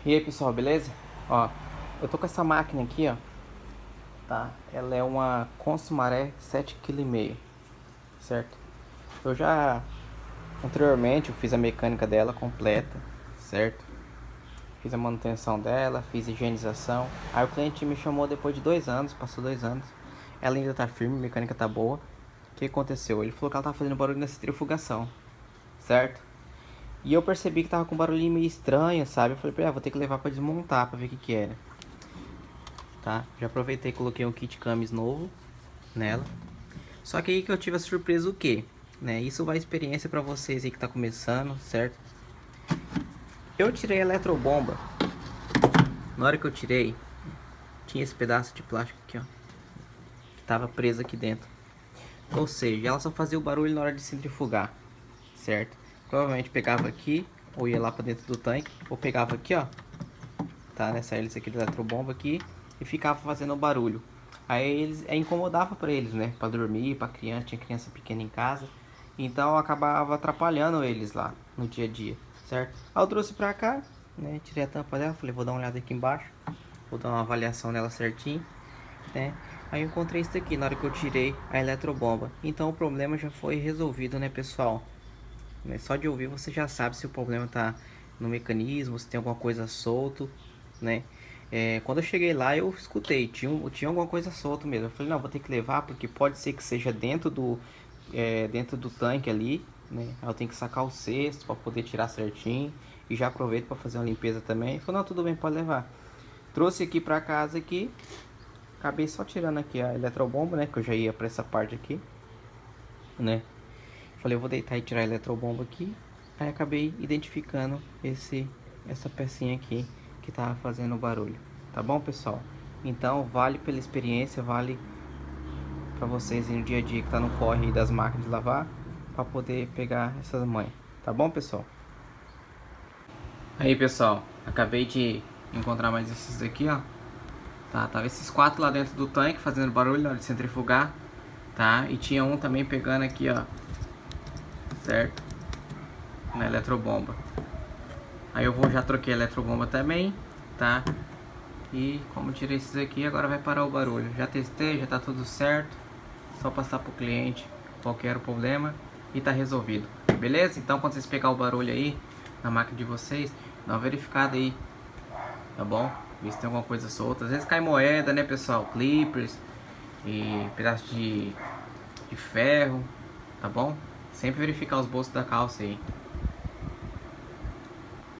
E aí pessoal, beleza? Ó, eu tô com essa máquina aqui, ó. Tá? Ela é uma Consumaré 7,5 kg, certo? Eu já anteriormente eu fiz a mecânica dela completa, certo? Fiz a manutenção dela, fiz higienização. Aí o cliente me chamou depois de 2 anos, passou 2 anos. Ela ainda tá firme, a mecânica tá boa. O que aconteceu? Ele falou que ela tava fazendo barulho na centrifugação, certo? E eu percebi que tava com um barulhinho meio estranho, sabe? Eu falei pra ele, vou ter que levar pra desmontar pra ver o que que era. Tá? Já aproveitei e coloquei um kit camis novo nela. Só que aí que eu tive a surpresa o quê? Né? Isso vai experiência pra vocês aí que tá começando, certo? Eu tirei a eletrobomba. Na hora que eu tirei, tinha esse pedaço de plástico aqui, ó, que tava preso aqui dentro. Ou seja, ela só fazia o barulho na hora de centrifugar, certo? Provavelmente pegava aqui, ou ia lá pra dentro do tanque, ou pegava aqui, ó, tá? Nessa hélice aqui da eletrobomba aqui, e ficava fazendo barulho. Aí eles incomodava para eles, né? Para dormir, para criança, tinha criança pequena em casa. Então acabava atrapalhando eles lá no dia a dia, certo? Aí eu trouxe pra cá, né? Tirei a tampa dela, falei, vou dar uma olhada aqui embaixo, vou dar uma avaliação nela certinho, né? Aí eu encontrei isso aqui na hora que eu tirei a eletrobomba. Então o problema já foi resolvido, né, pessoal? Só de ouvir você já sabe se o problema tá no mecanismo, se tem alguma coisa solto, né? Quando eu cheguei lá eu escutei, tinha alguma coisa solta mesmo. Eu falei, não, vou ter que levar porque pode ser que seja dentro do tanque ali, né? Aí eu tenho que sacar o cesto para poder tirar certinho. E já aproveito para fazer uma limpeza também. Ele falou, não, tudo bem, pode levar. Trouxe aqui para casa aqui. Acabei só tirando aqui a eletrobomba, né? Que eu já ia para essa parte aqui, né? Falei, eu vou deitar e tirar a eletrobomba aqui. Aí acabei identificando essa pecinha aqui que tava fazendo barulho. Tá bom, pessoal? Então, vale pela experiência, vale para vocês no dia a dia que tá no corre das máquinas de lavar, para poder pegar essas manhas. Tá bom, pessoal? Aí, pessoal, acabei de encontrar mais esses daqui, ó. Tá, tava esses 4 lá dentro do tanque fazendo barulho na hora de centrifugar, tá? E tinha um também pegando aqui, ó, certo? Na eletrobomba. Aí eu já troquei a eletrobomba também, tá? E como tirei esses aqui, agora vai parar o barulho. Já testei, já tá tudo certo. Só passar pro cliente qualquer problema e tá resolvido. Beleza? Então quando vocês pegar o barulho aí na máquina de vocês, dá uma verificada aí, tá bom? Ver se tem alguma coisa solta. Às vezes cai moeda, né, pessoal? Clippers e pedaço de ferro, tá bom? Sempre verificar os bolsos da calça aí.